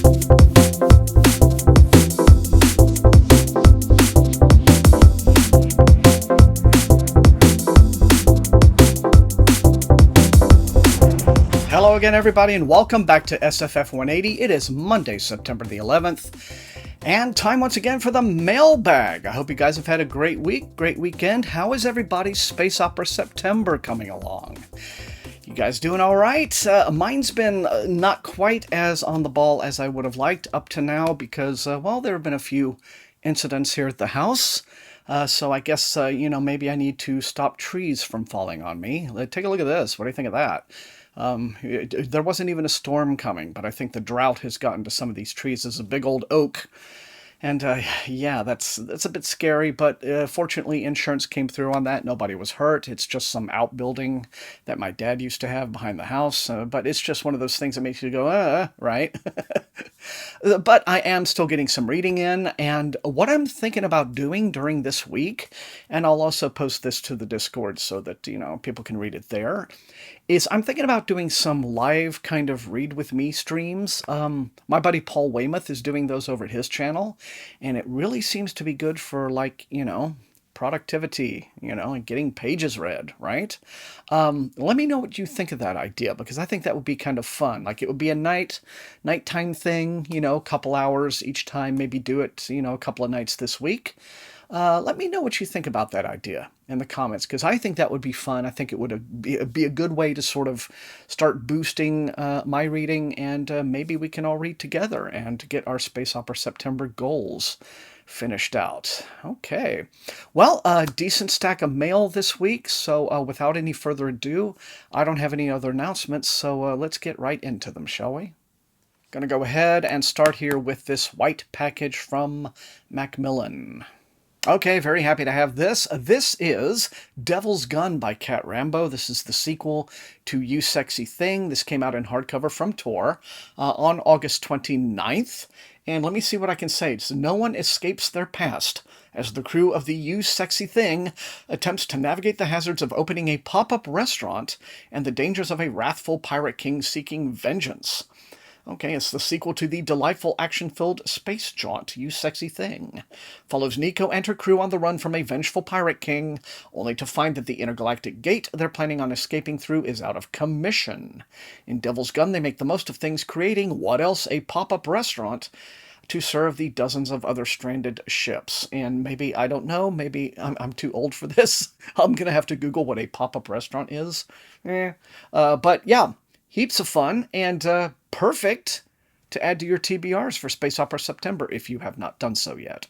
Hello again, everybody, and welcome back to SFF180. It is Monday, September the 11th, and time once again for the Mailbag. I hope you guys have had a great week, great weekend. How is everybody's Space Opera September coming along? You guys doing all right? Mine's been not quite as on the ball as I would have liked up to now because, well, there have been a few incidents here at the house. So I guess, maybe I need to stop trees from falling on me. Take a look at this. What do you think of that? There wasn't even a storm coming, but I think the drought has gotten to some of these trees. There's a big old oak. And yeah, that's a bit scary, but fortunately insurance came through on that. Nobody was hurt. It's just some outbuilding that my dad used to have behind the house. But it's just one of those things that makes you go, right? But I am still getting some reading in, and what I'm thinking about doing during this week, and I'll also post this to the Discord so that, people can read it there, is I'm thinking about doing some live kind of read with me streams. My buddy Paul Weymouth is doing those over at his channel, and it really seems to be good for, productivity, and getting pages read, right? Let me know what you think of that idea, because I think that would be kind of fun. Like, it would be a nighttime thing, a couple hours each time, maybe do it, a couple of nights this week. Let me know what you think about that idea in the comments, because I think that would be fun. I think it would be a good way to sort of start boosting my reading, and maybe we can all read together and get our Space Opera September goals finished out. Okay. Well, a decent stack of mail this week, so without any further ado, I don't have any other announcements, so let's get right into them, shall we? Gonna go ahead and start here with this white package from MacMillan. Okay, very happy to have this. This is Devil's Gun by Cat Rambo. This is the sequel to You Sexy Thing. This came out in hardcover from Tor on August 29th. And let me see what I can say. So no one escapes their past as the crew of the You Sexy Thing attempts to navigate the hazards of opening a pop-up restaurant and the dangers of a wrathful pirate king seeking vengeance. Okay, it's the sequel to the delightful action-filled space jaunt, You Sexy Thing. Follows Nico and her crew on the run from a vengeful pirate king, only to find that the intergalactic gate they're planning on escaping through is out of commission. In Devil's Gun, they make the most of things, creating, what else, a pop-up restaurant to serve the dozens of other stranded ships. And maybe, I don't know, maybe I'm too old for this. I'm going to have to Google what a pop-up restaurant is. But yeah, heaps of fun, and perfect to add to your TBRs for Space Opera September if you have not done so yet.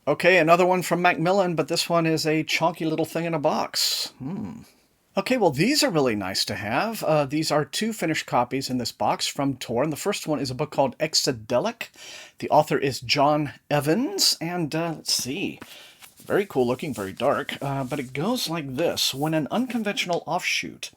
Okay, another one from MacMillan, but this one is a chonky little thing in a box. Okay, well, these are really nice to have. These are two finished copies in this box from Tor, and the first one is a book called Exadelic. The author is John Evans, and let's see. Very cool looking, very dark, but it goes like this. When an unconventional offshoot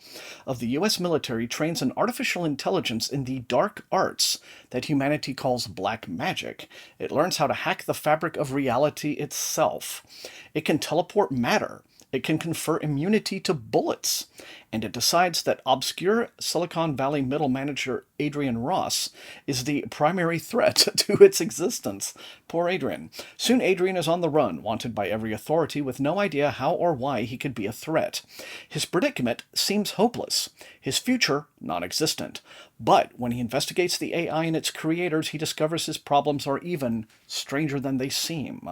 of the U.S. military trains an artificial intelligence in the dark arts that humanity calls black magic, it learns how to hack the fabric of reality itself. It can teleport matter. It can confer immunity to bullets, and it decides that obscure Silicon Valley middle manager Adrian Ross is the primary threat to its existence. Poor Adrian. Soon Adrian is on the run, wanted by every authority, with no idea how or why he could be a threat. His predicament seems hopeless, his future non-existent. But when he investigates the AI and its creators, he discovers his problems are even stranger than they seem,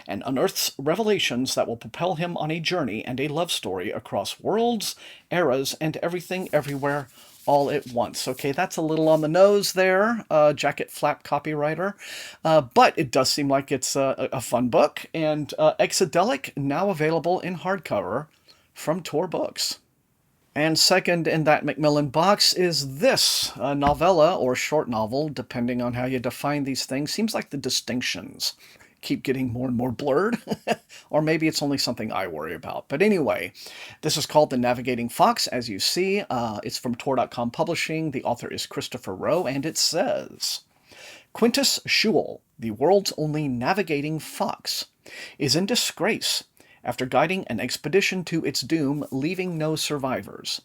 and unearths revelations that will propel him on a journey and a love story across worlds, eras, and everything everywhere all at once. Okay, that's a little on the nose there, jacket flap copywriter, but it does seem like it's a fun book, and Exadelic now available in hardcover from Tor Books. And second in that MacMillan box is this, a novella or short novel, depending on how you define these things. Seems like the distinctions keep getting more and more blurred, or maybe it's only something I worry about. But anyway, this is called The Navigating Fox, as you see. It's from Tor.com Publishing. The author is Christopher Rowe, and it says, Quintus Schewel, the world's only navigating fox, is in disgrace after guiding an expedition to its doom, leaving no survivors.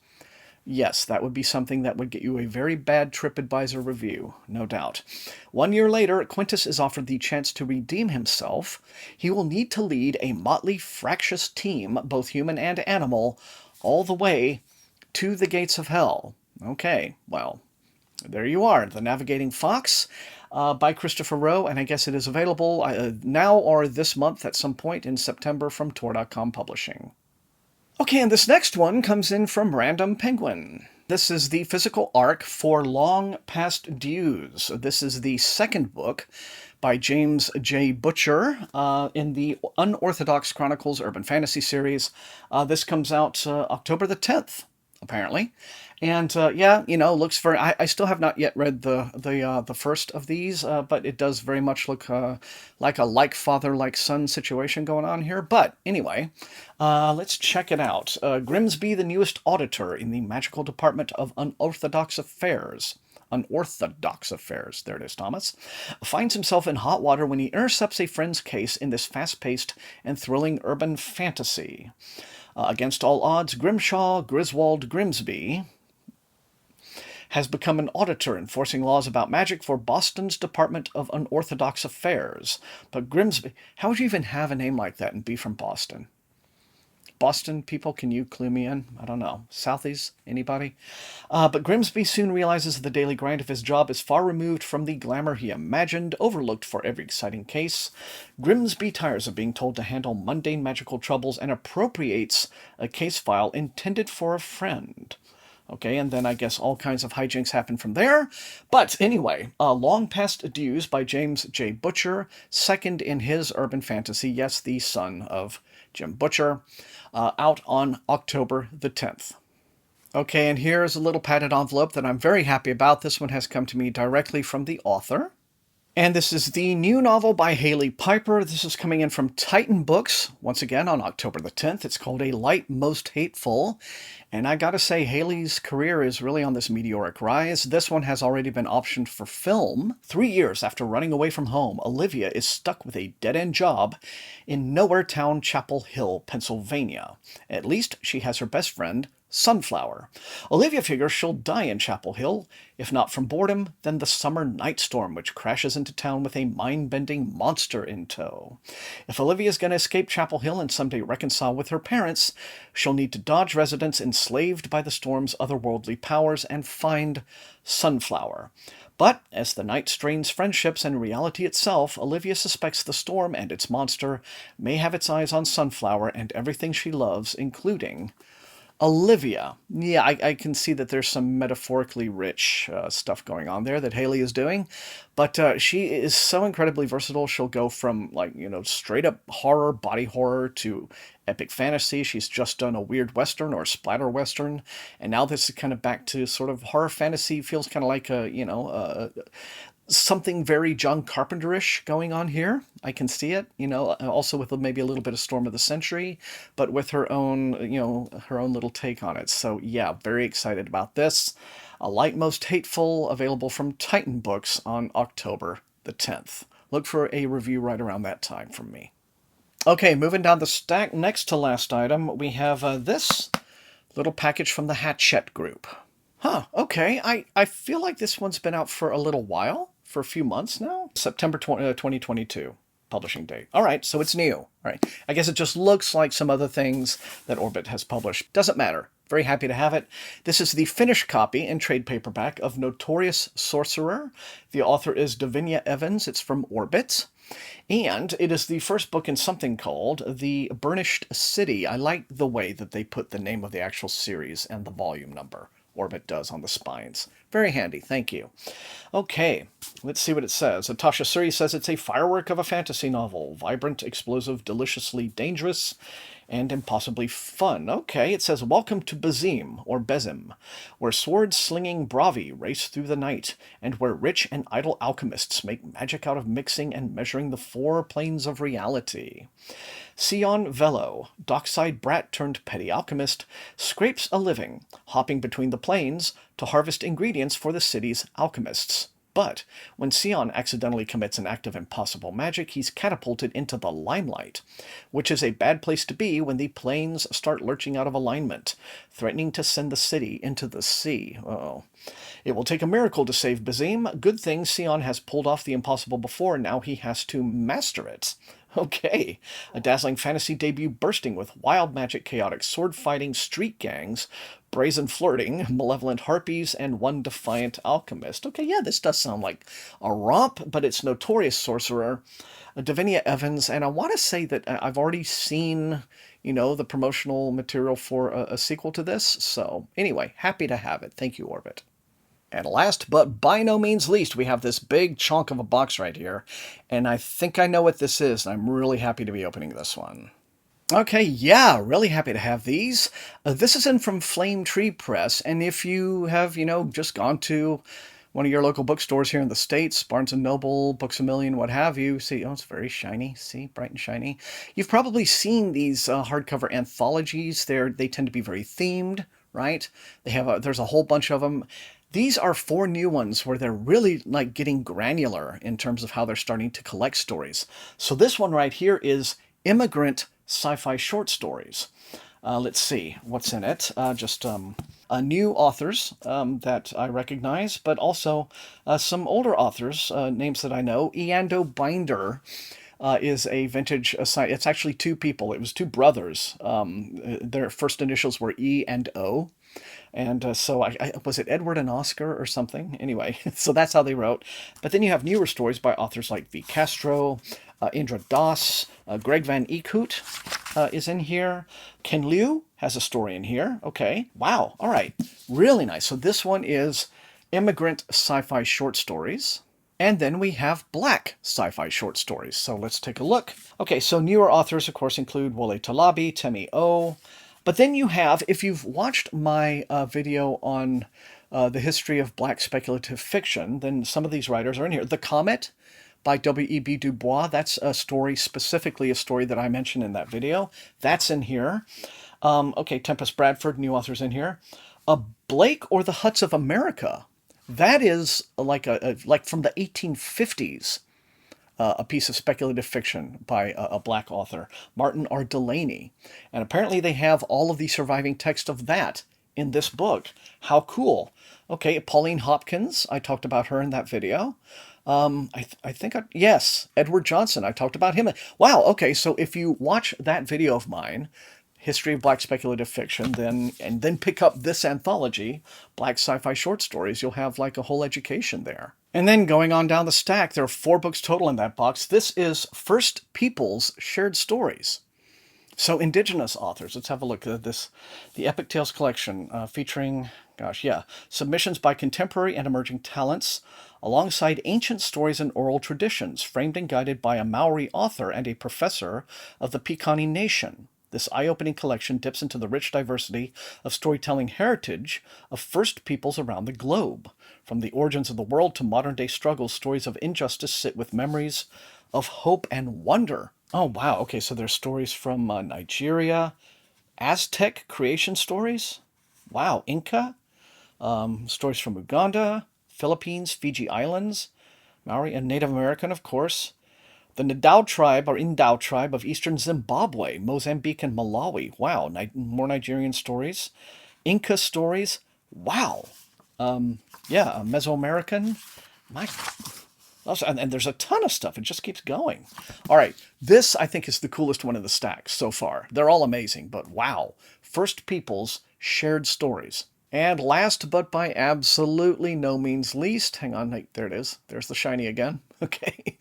Yes, that would be something that would get you a very bad TripAdvisor review, no doubt. 1 year later, Quintus is offered the chance to redeem himself. He will need to lead a motley, fractious team, both human and animal, all the way to the gates of hell. Okay, well, there you are, The Navigating Fox by Christopher Rowe, and I guess it is available now or this month at some point in September from Tor.com Publishing. Okay, and this next one comes in from Random Penguin. This is the physical arc for Long Past Dues. This is the second book by James J. Butcher in the Unorthodox Chronicles Urban Fantasy series. This comes out October the 10th, apparently. And yeah, looks very. I still have not yet read the first of these, but it does very much look like a like father like son situation going on here. But anyway, let's check it out. Grimsby, the newest auditor in the magical department of Unorthodox Affairs. Unorthodox Affairs, there it is, Thomas, finds himself in hot water when he intercepts a friend's case in this fast-paced and thrilling urban fantasy. Against all odds, Grimshaw Griswold Grimsby has become an auditor enforcing laws about magic for Boston's Department of Unorthodox Affairs. But Grimsby, how would you even have a name like that and be from Boston? Boston people, can you clue me in? I don't know. Southies? Anybody? But Grimsby soon realizes the daily grind of his job is far removed from the glamour he imagined, overlooked for every exciting case. Grimsby tires of being told to handle mundane magical troubles and appropriates a case file intended for a friend. Okay, and then I guess all kinds of hijinks happen from there. But anyway, Long Past Dues by James J. Butcher, second in his urban fantasy, yes, the son of Jim Butcher, out on October the 10th. Okay, and here's a little padded envelope that I'm very happy about. This one has come to me directly from the author. And this is the new novel by Haley Piper. This is coming in from Titan Books, once again on October the 10th. It's called A Light Most Hateful. And I gotta say, Haley's career is really on this meteoric rise. This one has already been optioned for film. 3 years after running away from home, Olivia is stuck with a dead-end job in Nowhere Town, Chapel Hill, Pennsylvania. At least she has her best friend, Sunflower. Olivia figures she'll die in Chapel Hill, if not from boredom, then the summer night storm which crashes into town with a mind-bending monster in tow. If Olivia's going to escape Chapel Hill and someday reconcile with her parents, she'll need to dodge residents enslaved by the storm's otherworldly powers and find Sunflower. But as the night strains friendships and reality itself, Olivia suspects the storm and its monster may have its eyes on Sunflower and everything she loves, including Olivia. Yeah, I can see that there's some metaphorically rich stuff going on there that Haley is doing, but she is so incredibly versatile. She'll go from, straight up horror, body horror, to epic fantasy. She's just done a weird western or splatter western, and now this is kind of back to sort of horror fantasy. Feels kind of like something very John Carpenter-ish going on here. I can see it, also with maybe a little bit of Storm of the Century, but with her own, her own little take on it. So yeah, very excited about this. A Light Most Hateful, available from Titan Books on October the 10th. Look for a review right around that time from me. Okay, moving down the stack, next to last item, we have this little package from the Hatchet group. Huh, okay, I feel like this one's been out for a little while. For a few months now? September 2022, publishing date. All right, so it's new. All right, I guess it just looks like some other things that Orbit has published. Doesn't matter. Very happy to have it. This is the finished copy in trade paperback of Notorious Sorcerer. The author is Davinia Evans. It's from Orbit. And it is the first book in something called The Burnished City. I like the way that they put the name of the actual series and the volume number. Orbit does on the spines. Very handy, thank you. Okay, let's see what it says. Natasha Suri says it's a firework of a fantasy novel. Vibrant, explosive, deliciously dangerous, and impossibly fun. Okay, it says, welcome to Bazim, or Bezim, where sword-slinging bravi race through the night, and where rich and idle alchemists make magic out of mixing and measuring the four planes of reality. Sion Velo, dockside brat turned petty alchemist, scrapes a living, hopping between the planes to harvest ingredients for the city's alchemists. But when Sion accidentally commits an act of impossible magic, he's catapulted into the limelight, which is a bad place to be when the planes start lurching out of alignment, threatening to send the city into the sea. Oh. It will take a miracle to save Bazim. Good thing Sion has pulled off the impossible before, and now he has to master it. Okay, a dazzling fantasy debut bursting with wild magic, chaotic sword fighting, street gangs, brazen flirting, malevolent harpies, and one defiant alchemist. Okay, yeah, this does sound like a romp, but it's notorious sorcerer, Davinia Evans, and I want to say that I've already seen, the promotional material for a sequel to this. So anyway, happy to have it. Thank you, Orbit. And last but by no means least, we have this big chunk of a box right here. And I think I know what this is, and I'm really happy to be opening this one. Okay, yeah, really happy to have these. This is in from Flame Tree Press, and if you have, just gone to one of your local bookstores here in the States, Barnes & Noble, Books A Million, what have you, see, oh, it's very shiny, see, bright and shiny. You've probably seen these hardcover anthologies. They tend to be very themed, right? There's a whole bunch of them. These are 4 new ones where they're really like getting granular in terms of how they're starting to collect stories. So this one right here is Immigrant Sci-Fi Short Stories. Let's see what's in it. Just new authors that I recognize, but also some older authors, names that I know. Eando Binder is a vintage site. It's actually 2 people. It was 2 brothers. Their first initials were E and O. And so was it Edward and Oscar or something? Anyway, so that's how they wrote. But then you have newer stories by authors like V. Castro, Indra Das, Greg Van Eekhout is in here. Ken Liu has a story in here. Okay, wow, all right, really nice. So this one is Immigrant Sci-Fi Short Stories. And then we have Black Sci-Fi Short Stories. So let's take a look. Okay, so newer authors, of course, include Wole Talabi, Temi O. But then you have, if you've watched my video on the history of Black speculative fiction, then some of these writers are in here. The Comet by W.E.B. Du Bois, that's a story, specifically a story that I mentioned in that video. That's in here. Okay, Tempest Bradford, new authors in here. Blake or the Huts of America. That is like from the 1850s. A piece of speculative fiction by a Black author, Martin R. Delaney. And apparently they have all of the surviving text of that in this book. How cool. Okay, Pauline Hopkins, I talked about her in that video. Yes, Edward Johnson, I talked about him. Wow, okay, so if you watch that video of mine, History of Black Speculative Fiction, then pick up this anthology, Black Sci-Fi Short Stories, you'll have like a whole education there. And then going on down the stack, there are 4 books total in that box. This is First Peoples Shared Stories. So indigenous authors, let's have a look at this. The Epic Tales collection featuring, submissions by contemporary and emerging talents alongside ancient stories and oral traditions, framed and guided by a Maori author and a professor of the Pikani Nation. This eye-opening collection dips into the rich diversity of storytelling heritage of First Peoples around the globe. From the origins of the world to modern-day struggles, stories of injustice sit with memories of hope and wonder. Oh, wow. Okay, so there's stories from Nigeria, Aztec creation stories. Wow, Inca. Stories from Uganda, Philippines, Fiji Islands, Maori, and Native American, of course. The Ndau tribe, or Indau tribe of eastern Zimbabwe, Mozambique, and Malawi. Wow, more Nigerian stories. Inca stories. Wow. Mesoamerican. And there's a ton of stuff. It just keeps going. All right, this I think is the coolest one in the stack so far. They're all amazing, but wow. First Peoples Shared Stories. And last, but by absolutely no means least, hang on, there it is. There's the shiny again. Okay.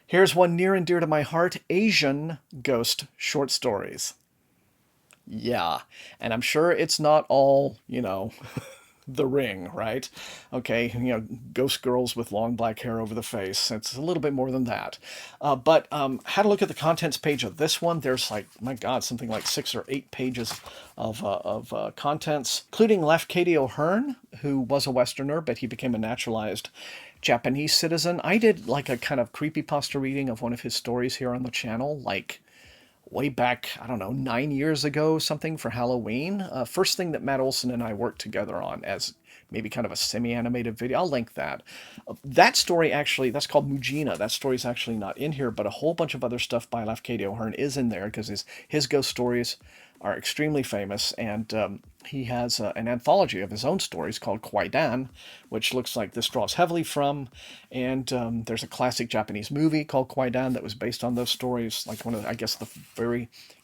Here's one near and dear to my heart, Asian Ghost Short Stories. Yeah, and I'm sure it's not all, The Ring, right? Okay, ghost girls with long black hair over the face. It's a little bit more than that. But had a look at the contents page of this one. There's like, my God, something like 6 or 8 pages of contents, including Lafcadio O'Hearn, who was a Westerner, but he became a naturalized Japanese citizen. I did like a kind of creepypasta reading of one of his stories here on the channel, like way back, I don't know, 9 years ago, something for Halloween. First thing that Matt Olson and I worked together on as maybe kind of a semi-animated video. I'll link that. That story actually, that's called Mujina. That story's actually not in here, but a whole bunch of other stuff by Lafcadio Hearn is in there because his ghost stories are extremely famous, and he has an anthology of his own stories called Kwaidan, which looks like this draws heavily from, and there's a classic Japanese movie called Kwaidan that was based on those stories, like one of, I guess,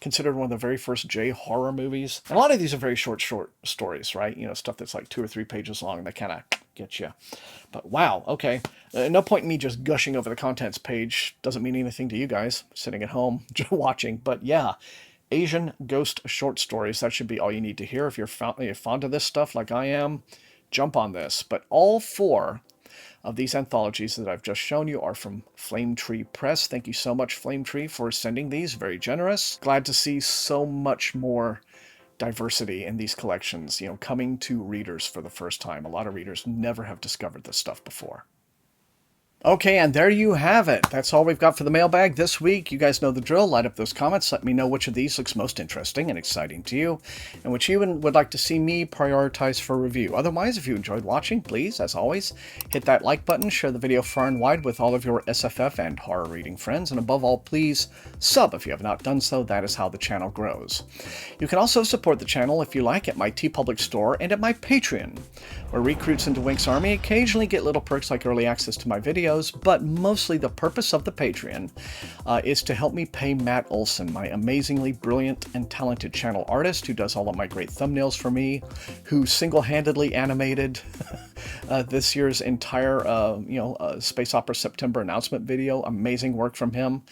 considered one of the very first J horror movies. And a lot of these are very short stories, right? You know, stuff that's like 2 or 3 pages long that kind of get you. But wow, okay. No point in me just gushing over the contents page. Doesn't mean anything to you guys sitting at home watching. But yeah, Asian ghost short stories. That should be all you need to hear. If you're fond of this stuff like I am, jump on this. But all 4 of these anthologies that I've just shown you are from Flame Tree Press. Thank you so much, Flame Tree, for sending these. Very generous. Glad to see so much more diversity in these collections, you know, coming to readers for the first time. A lot of readers never have discovered this stuff before. Okay, and there you have it. That's all we've got for the mailbag this week. You guys know the drill. Light up those comments. Let me know which of these looks most interesting and exciting to you, and which you would like to see me prioritize for review. Otherwise, if you enjoyed watching, please, as always, hit that like button, share the video far and wide with all of your SFF and horror reading friends, and above all, please sub if you have not done so. That is how the channel grows. You can also support the channel if you like at my TeePublic store and at my Patreon, where recruits into Wink's Army occasionally get little perks like early access to my videos, but mostly the purpose of the Patreon is to help me pay Matt Olson, my amazingly brilliant and talented channel artist who does all of my great thumbnails for me, who single-handedly animated this year's entire Space Opera September announcement video. Amazing work from him.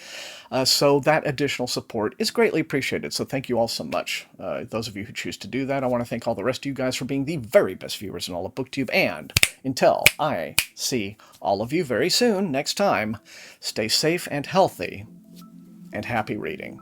So that additional support is greatly appreciated. So thank you all so much. Those of you who choose to do that, I want to thank all the rest of you guys for being the very best viewers in all of BookTube. And until I see all of you very soon, next time, stay safe and healthy, and happy reading.